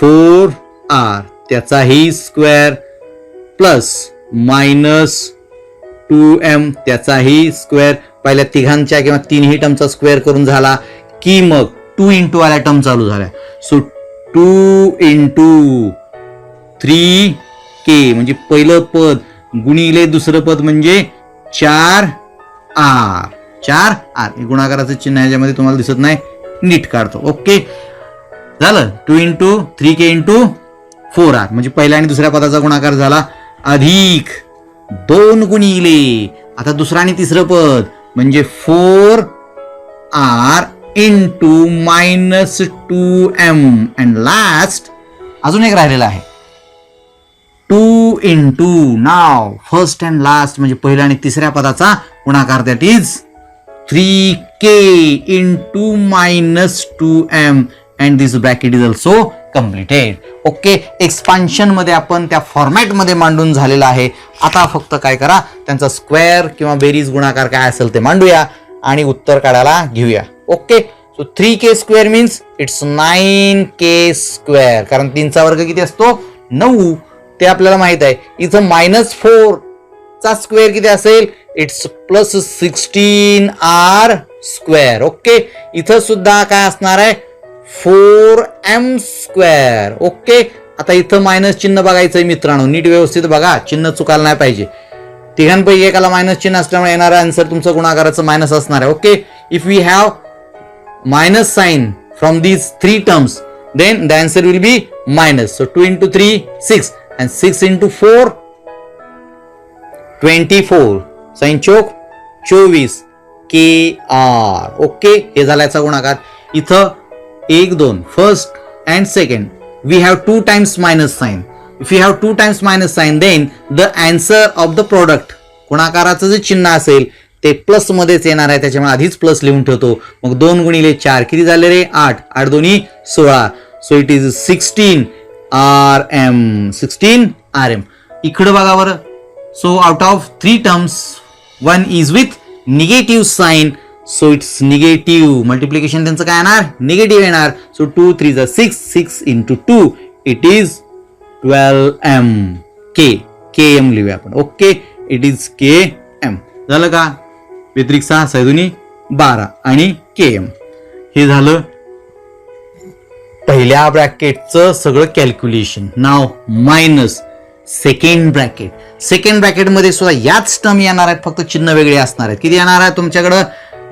4r त्याचाही स्क्वेअर प्लस -2m त्याचाही स्क्वेअर. पहिल्या तिघांच्या किंवा तिन्ही टर्मचा स्क्वेअर करून झाला की मग 2 इंटू वाल्या टर्म चालू झाल्या. सो 2 इंटू 3k म्हणजे पहिलं पद गुणिले दुसरं पद म्हणजे 4r. गुणाकाराचं चिन्ह याच्यामध्ये तुम्हाला दिसत नाही, नीट काढतो. ओके, झालं. 2 इंटू 3k इंटू 4r म्हणजे पहिल्या आणि दुसऱ्या पदाचा गुणाकार झाला अधिक 2 गुणिले आता दुसरं आणि तिसरं पद म्हणजे 4r into -2m and last अजून एक राहिलेला आहे 2 into now first and last म्हणजे पहिल्या आणि तिसऱ्या पदाचा गुणाकार that is 3k into -2m and this bracket is also completed. Okay, expansion मध्ये आपण त्या फॉर्मॅट मध्ये मांडून झालेला आहे. आता फक्त काय करा, त्यांचा स्क्वेअर किंवा बेरीज गुणाकार काय असेल ते मांडूया आणि उत्तर काढायला घेऊया. Okay, so 3k square means it's 9k square, कारण 3चा वर्ग किती असतो? 9. ते आपल्याला माहित आहे. इथं -4 चा स्क्वेअर किती असेल? It's +16r square. ओके, इथं सुद्धा काय असणार आहे? 4m square. ओके, आता इथं मायनस चिन्ह बघायचंय मित्रांनो, नीट व्यवस्थित बघा, चिन्ह चुकायला नाही पाहिजे. तिघांपैकी एकाला मायनस चिन्ह असल्यामुळे येणारा आन्सर तुमचं गुणाकाराचं मायनस असणार आहे. Okay, if we have minus sign from these 3 terms then the answer will be minus. So 2 into 3 6 and 6 into 4 24. Sign चौक 24 KR. ओके, हे झाला याचा गुणाकार. इथं 1 2 first and second we have 2 times minus sign. If you have 2 times minus sign then the answer of the product गुणाकाराचं जे चिन्ह असेल ते प्लस मध्येच येणार आहे, त्याच्यामुळे आधीच प्लस लिहून ठेवतो. मग 2 गुणिले 4 किती झाले रे? 8. 8 दोन्ही 16. So it is 16 RM. 16 RM. इकडे बघा बरं. So out of 3 terms 1 is with negative sign, so it's negative. Multiplication त्यांचं काय येणार? निगेटिव्ह येणार. सो 2 3 जा 6. 6 into 2 it is 12m. KM लिहूया आपण. Okay, it is KM. झालं का? व्यतिरिक्त 6 सैदुनी 12 आणि KM. हे झालं पहिल्या ब्रॅकेटचं सगळं calculation. Now minus second bracket. Second bracket मध्ये सुद्धा याच टर्म येणार आहेत, फक्त चिन्ह वेगळे असणार आहेत. किती येणार आहे तुमच्याकडं?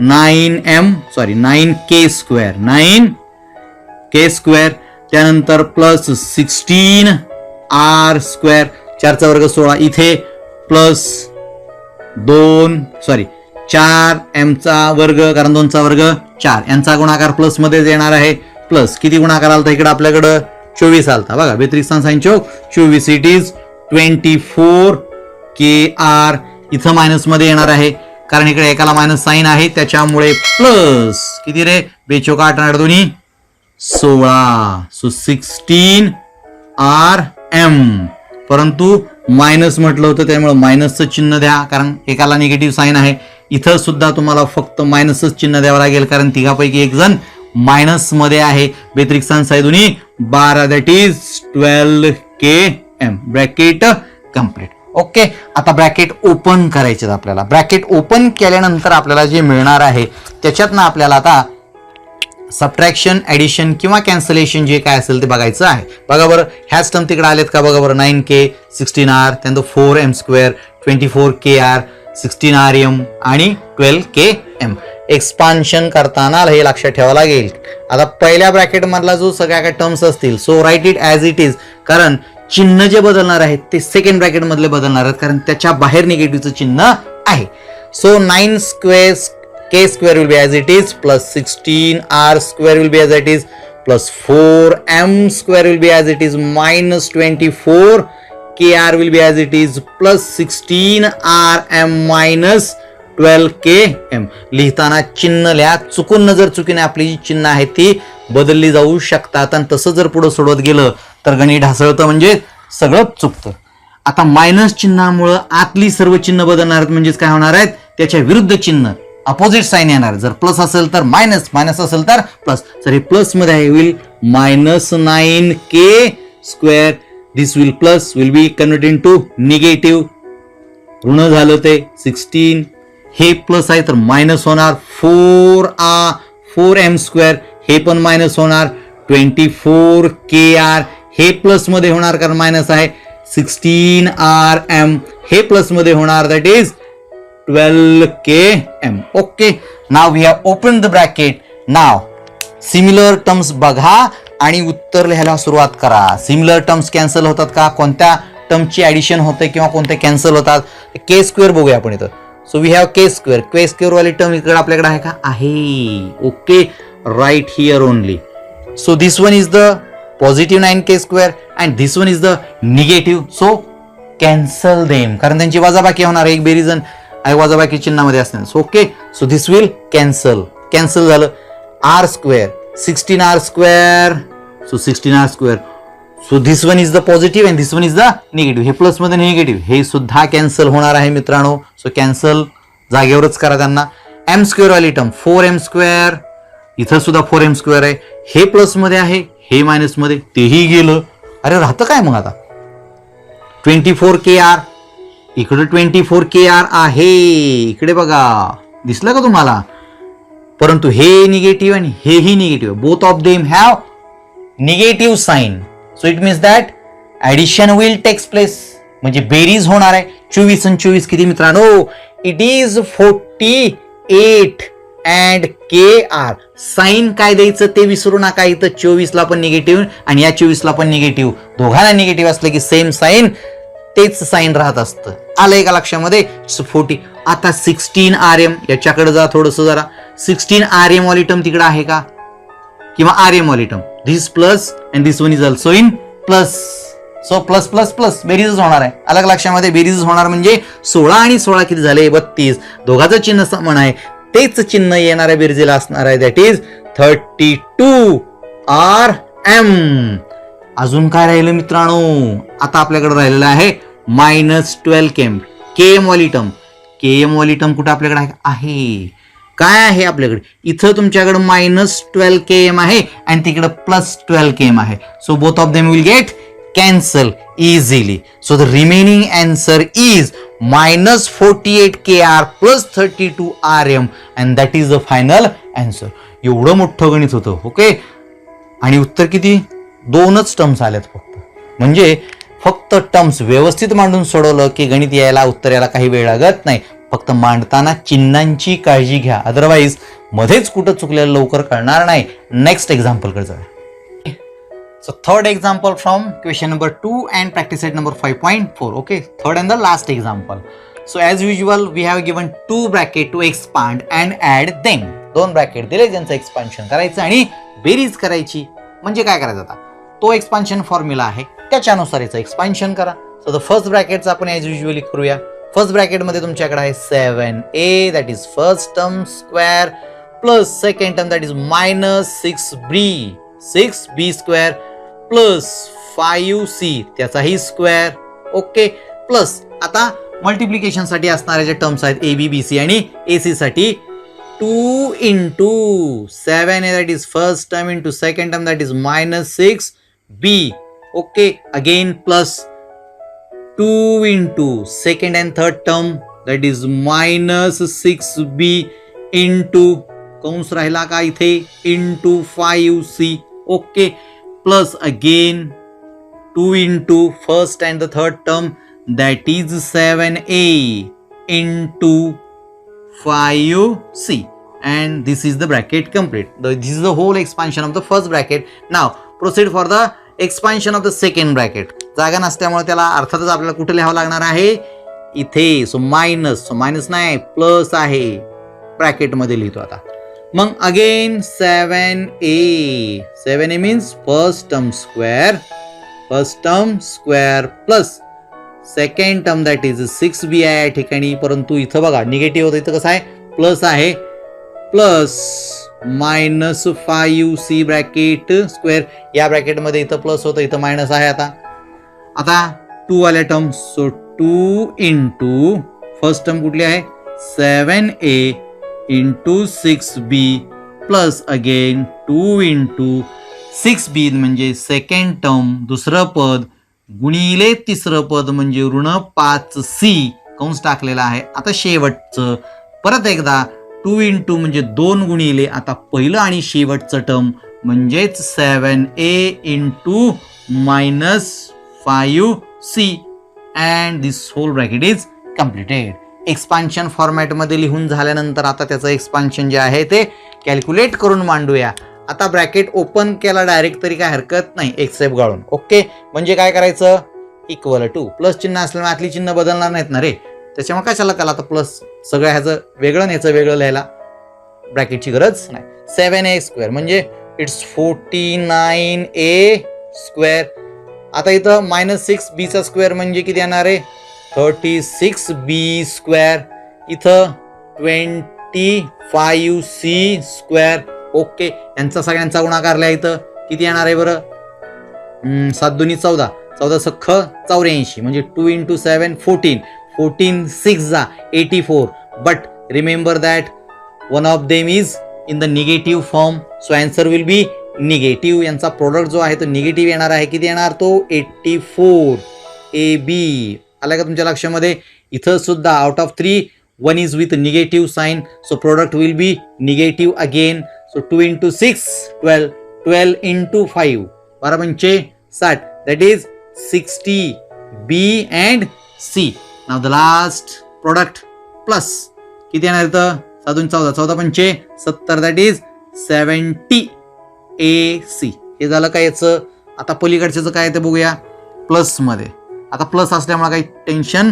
9k square. 9k square. त्यानंतर प्लस 16r स्क्वेअर. 4चा वर्ग 16. इथे प्लस 4m चा वर्ग, कारण 2चा वर्ग 4. यांचा गुणाकार प्लस मध्ये येणार आहे. प्लस किती गुणाकार आला इकडे आपल्याकडं? 24 आलता बघा, बेत्रिस्तान साइन चौक 24, इट इज 24 KR. इथं मायनस मध्ये येणार आहे कारण इकडे एकाला मायनस साइन आहे, त्याच्यामुळे प्लस किती रे, बेचोक 8 8 दोन्ही 16. So 16 RM. परंतु मायनस म्हटलं होतं त्यामुळे मायनसचं चिन्ह द्या कारण एकाला निगेटिव्ह साइन आहे. इथं सुद्धा तुम्हाला फक्त मायनसच चिन्ह द्यावं लागेल कारण तिघापैकी एक जण मायनस मध्ये आहे. बेत्रिस्तान साई दोन्ही 12, that is 12 KM. Bracket complete. Okay, आता ब्रॅकेट ओपन करायचे आपल्याला. ब्रॅकेट ओपन केल्यानंतर आपल्याला जे मिळणार आहे त्याच्यातनं आपल्याला आता सबट्रॅक्शन, ऍडिशन किंवा कॅन्सलेशन जे काय असेल ते बघायचं आहे. बघा बरं, ह्याच टर्म तिकडे आलेत का बघा बरं. 9K 16R, त्यानंतर 4M², 24KR, 16RM आणि 12KM. एक्सपान्शन करताना हे लक्षात ठेवावं लागेल. आता पहिल्या ब्रॅकेट मधला जो सगळ्या काही टर्म्स असतील, so write it as it is, कारण चिन्ह जे बदलणार आहेत ते सेकंड ब्रॅकेट मधले बदलणार आहेत कारण त्याच्या बाहेर निगेटिव्हचं चिन्ह आहे. So 9K² will be as it is, plus 16R² will be as it is, plus 4M² will be as it is, minus 24KR will be as it is, plus 16RM minus 12KM. लिहिताना चिन्ह लिहा. चुकून नजर चुकीने आपली जी चिन्ह आहेत ती बदलली जाऊ शकतात आणि तसं जर पुढे सोडवत गेलं तर गणित ढासळतं, म्हणजे सगळं चुकतं. आता मायनस चिन्हामुळं आतली सर्व चिन्ह बदलणार आहेत, म्हणजेच काय होणार आहेत, त्याच्या विरुद्ध चिन्ह अपोजिट साइन येणार. जर प्लस असेल तर मायनस, मायनस असेल तर प्लस. तर हे प्लस मध्ये आहे, will minus 9K². This will plus will be convert into negative. ऋण झालं ते 16. हे प्लस आहे तर मायनस होणार 4M². हे पण मायनस होणार 24KR. हे प्लस मध्ये होणार कारण मायनस आहे 16RM. हे प्लस मध्ये होणार, that is 12KM. Okay, now we have open the bracket. Now similar terms बघा आणि उत्तर लिहायला सुरुवात करा. सिमिलर टर्म्स कॅन्सल होतात का, कोणत्या टर्मची ऍडिशन होते किंवा कोणते कॅन्सल होतात. K² बघूया आपण इथं. सो वी हॅव K² वाली टर्म इकडे आपल्याकडे आहे का, आहे. Okay, right here only. So this one is the positive 9K² and this one is the negative. So cancel them कारण त्यांची वजाबाकी होणार, एक बेरीजन वजाबाकी चिन्हामध्ये असणार. Okay, so this will cancel. Cancel झालं. R² 16R². So 16R². So this one is the positive and this one is the negative. हे प्लस मध्ये निगेटिव्ह हे सुद्धा कॅन्सल होणार आहे मित्रांनो. सो कॅन्सल जागेवरच करा त्यांना. M² वाली टर्म 4M². इथं सुद्धा 4M² आहे. हे प्लस मध्ये आहे, हे मायनस मध्ये, तेही गेलं. अरे राहतं काय मग आता. 24KR. इकडे 24KR आहे, इकडे बघा, दिसलं का तुम्हाला. परंतु हे निगेटिव्ह आणि हेही negative, both of them have negative sign. So it means that addition will takes place, म्हणजे बेरीज होणार आहे. 24 आणि 24 किती मित्रांनो, it is 48 and KR. Sign काय द्यायचं ते विसरू नका. इथं 24 ला पण निगेटिव्ह आणि या 24 ला पण निगेटिव्ह, दोघांना निगेटिव्ह असलं की सेम साइन, तेच साइन राहत असतं. आलंय का लक्षामध्ये. 40. आता 16RM याच्याकडे जा थोडस जरा. 16RM वाली टर्म तिकडे आहे का, किंवा RM वाली term. This plus and this one is also in plus. So plus plus plus बेरीजच होणार आहे. अलग लक्षामध्ये बेरीज होणार म्हणजे 16 आणि 16 किती झाले, 32. दोघांचं चिन्ह समान आहे, तेच चिन्ह येणाऱ्या बेरजेला असणार आहे, दॅट इज 32RM. अजून काय राहिलं मित्रांनो, आता आपल्याकडे राहिलेलं आहे -12KM. KM वाली टर्म. KM वाली टर्म कुठे आपल्याकडे आहे, काय आहे आपल्याकडे. इथं तुमच्याकडे -12KM आहे आणि तिकडे +12KM आहे. So both of them will get cancel easily. So the remaining answer is -48KR + 32RM and that is the final answer. एवढं मोठं गणित होतं. ओके, आणि उत्तर किती, 2च टर्म्स आल्यात फक्त. म्हणजे फक्त टर्म्स व्यवस्थित मांडून सोडवलं की गणित यायला, उत्तर यायला काही वेळ लागत नाही. फक्त मांडताना चिन्हांची काळजी घ्या, अदरवाईज मध्येच कुठं चुकलेलं लवकर कळणार नाही. नेक्स्ट एक्झाम्पल कडे जाऊया. So third example from question number 2 and practice set number 5.4. Okay, third and the last example. So as usual we have given two bracket to expand and add them. दोन ब्रॅकेट दिले ज्यांचं एक्सपान्शन करायचं आणि बेरीज करायची. म्हणजे काय करायचं आता, तो एक्सपान्शन फॉर्म्युला आहे, त्याच्यानुसार याचं एक्सपान्शन करा. सो द फर्स्ट ब्रॅकेटचं आपण ॲज युजली करूया. फर्स्ट ब्रॅकेटमध्ये तुमच्याकडे आहे 7a that is first term square plus second term that is minus 6b square plus 5c त्याचाही स्क्वेअर. ओके, प्लस आता मल्टिप्लिकेशन साठी असणाऱ्या ज्या टर्म्स आहेत ए बी बी सी आणि ए सी साठी 2 into 7a that is first term into second term that is minus 6b. Okay, again plus 2 into second and third term that is minus 6b into कंस राहिला का इथे into 5c. Okay, plus again 2 into first and the third term that is 7a into 5c, and this is the bracket complete. This is the whole expansion of the first bracket. Now proceed for the expansion of the second bracket. जागा नसल्यामुळे त्याला अर्थातच आपल्याला कुठे लिहावं लागणार आहे इथे. सो मायनस नाही प्लस आहे, ब्रॅकेट मध्ये लिहितो आता. मग again 7a means first term square plus second term that is 6b आहे या ठिकाणी, परंतु इथं बघा निगेटिव्ह होतं, इथं कसं आहे प्लस आहे, plus minus 5c bracket square. या ब्रॅकेटमध्ये इथं प्लस होतं, इथं मायनस आहे. आता 2 आल्या term. So 2 into first term कुठली आहे 7a into 6b plus again 2 into 6b म्हणजे सेकंड टर्म दुसरं पद गुणिले तिसरं पद म्हणजे ऋण 5c कंस टाकलेला आहे. आता शेवटचं परत एकदा 2 इंटू म्हणजे 2 गुणिले आता पहिलं आणि शेवटचं टर्म म्हणजेच 7a into minus 5c and this whole bracket is completed. Expansion फॉर्मॅटमध्ये लिहून झाल्यानंतर आता त्याचं एक्सपान्शन जे आहे ते कॅल्क्युलेट करून मांडूया. आता ब्रॅकेट ओपन केला डायरेक्ट तरी काय हरकत नाही, एक्सेप्ट गाळून. ओके, म्हणजे काय करायचं इक्वल टू प्लस चिन्ह असल्यामुळे आतली चिन्ह बदलणार नाहीत ना रे, त्याच्यामुळे कशाला त्याला आता प्लस सगळं ह्याचं वेगळं ह्याचं वेगळं लिहायला ब्रॅकेटची गरज नाही. 7a स्क्वेअर म्हणजे इट्स 49a स्क्वेअर. आता इथं मायनस 6b स्क्वेअर म्हणजे किती येणार आहे 36b स्क्वेअर. इथं 25c स्क्वेअर. ओके, यांचा सगळ्यांचा गुणाकार लिहा. इथं किती येणार आहे बरं 7 दुनी 14, 14 सख्ख 84 म्हणजे 2 इंटू 7 14 6 जा 84. But remember that one of them is in the negative form, so answer will be negative. यांचा प्रोडक्ट जो आहे तो निगेटिव्ह येणार आहे. किती येणार तो 84 AB. आला का तुमच्या लक्षामध्ये. इथं सुद्धा out of 3 1 is with negative sign, so product will be negative again. So 2 into 6 12, 12 into 5 12 पंचे 60, that is 60 B and C. Now the last product plus किती येणार इथं 7 14, 14 पंचे 70, that is 70 AC. हे झालं काय याचं. आता पलीकडच्याचं काय ते बघूया प्लस मध्ये. आता प्लस असल्यामुळे काही टेन्शन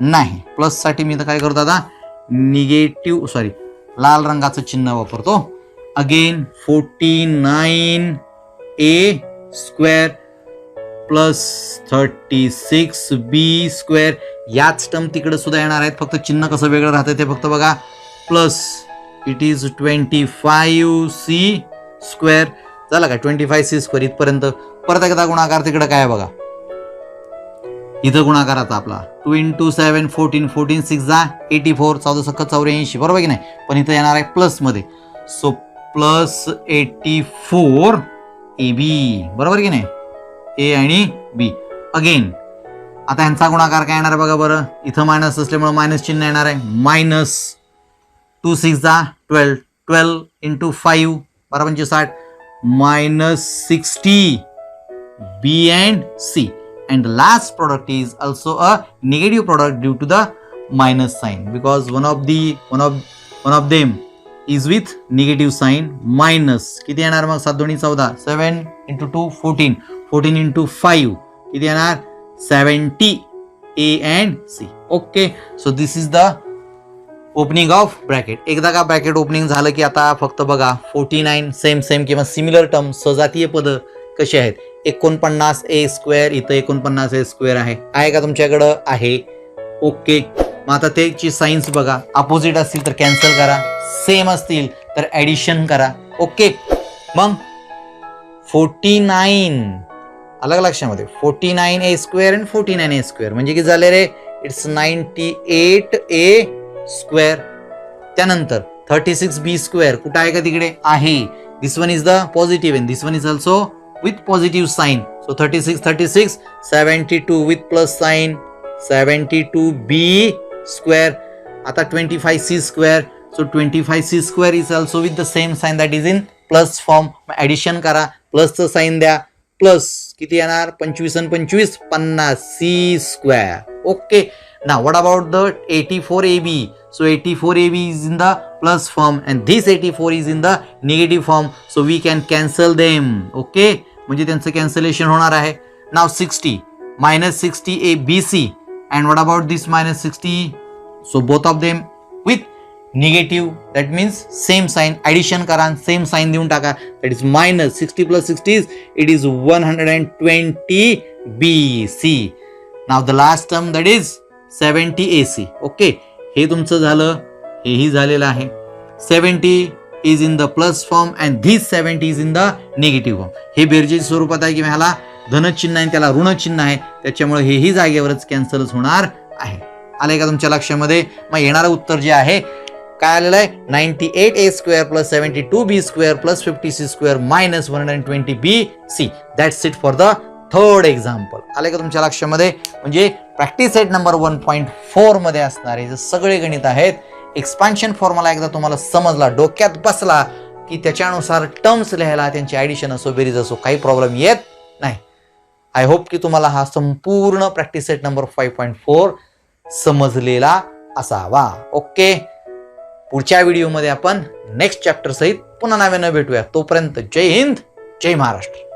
नाही. प्लस साठी मी तर काय करतो आता निगेटिव्ह लाल रंगाचं चिन्ह वापरतो. Again 49a square plus 36b square. याच टर्म तिकडे सुद्धा येणार आहेत, फक्त चिन्ह कसं वेगळं राहतं ते फक्त बघा. Plus it is 25c square. झालं का 25c स्क्वेअर इथपर्यंत. परत एकदा गुणाकार तिकडे काय बघा इथं गुणाकाराचा आपला 2 इंटू 7 14 6 जा 84 14 सख्ख 84 बरोबर की नाही. पण इथं येणार आहे प्लस मध्ये. सो प्लस 84 AB बरोबर की नाही, ए आणि बी. अगेन आता ह्यांचा गुणाकार काय येणार बघा बरं. इथं मायनस असल्यामुळे मायनस चिन्ह येणार आहे. मायनस 2 6 जा 12 12 इंटू 5 12 पंचे 60 minus 60 B and C. And the last product is also a negative product due to the minus sign, because one of them is with negative sign. minus किती येणार मग 7 2 14 7 into 2 14 14 into 5 किती येणार 70 A and C. Okay, so this is the opening of bracket. एकदा का ब्रॅकेट ओपनिंग झालं की आता फक्त बघा 49 सेम किंवा सिमिलर टर्म सजातीय पद कसे आहेत 49 ए स्क्वेअर, इथं 49 ए स्क्वेअर आहे का तुमच्याकडं? आहे. ओके, मग आता त्याची साईन्स बघा, अपोजिट असतील तर कॅन्सल करा, सेम असतील तर ऍडिशन करा. ओके, मग 49 अलग लक्षामध्ये 49 ए स्क्वेअर आणि 49 ए स्क्वेअर म्हणजे की झाले रे, इट्स 98 ए स्क्वेअर. त्यानंतर 36 बी स्क्वेअर कुठं आहे का? तिकडे आहे. This one is the positive and this one is also with positive sign. So 36 72 with plus sign 72 B square. आता 25 C square. So 25 C square is also with the same sign that is in plus form. Addition करा, प्लसचं साइन द्या, प्लस किती येणार? 25 आणि 25 50 C square. Okay, now what about the 84ab? So 84ab is in the plus form and this 84 is in the negative form, so we can cancel them. Okay, म्हणजे त्यांचं कॅन्सलेशन होणार आहे. now 60 minus 60 abc and what about this minus 60? so both of them with negative, that means same sign. addition करा, same sign देऊन टाका, that is minus 60 plus 60 it is 120 bc. now the last term that is 70 AC. Okay, हे तुमचं झालं, हेही झालेलं आहे. 70 is in the plus form and this 70 is in the negative form. हे बेरजेच्या स्वरूपात आहे की ह्याला धन चिन्ह आहे त्याला ऋण चिन्ह आहे, त्याच्यामुळे हेही जागेवरच कॅन्सलच होणार आहे. आलंय का तुमच्या लक्षामध्ये? मग येणारं उत्तर जे आहे काय आलेलं आहे? 98 A square plus 72 B square plus 50 C square minus 120 B C. That's it for the third example. आले का तुमच्या लक्षामध्ये? म्हणजे प्रॅक्टिस सेट नंबर 1.4 मध्ये असणारे जे सगळे गणित आहेत, एक्सपान्शन फॉर्म्युला एकदा तुम्हाला समजला, डोक्यात बसला की त्याच्यानुसार टर्म्स लिहायला, त्यांची ऍडिशन असो बेरीज असो काही प्रॉब्लेम येत नाही. आय होप की तुम्हाला हा संपूर्ण प्रॅक्टिस सेट नंबर 5.4 समजलेला असावा. ओके, पुढच्या व्हिडिओमध्ये आपण नेक्स्ट चॅप्टर सहित पुन्हा नव्यानं भेटूया. तोपर्यंत जय हिंद, जय महाराष्ट्र.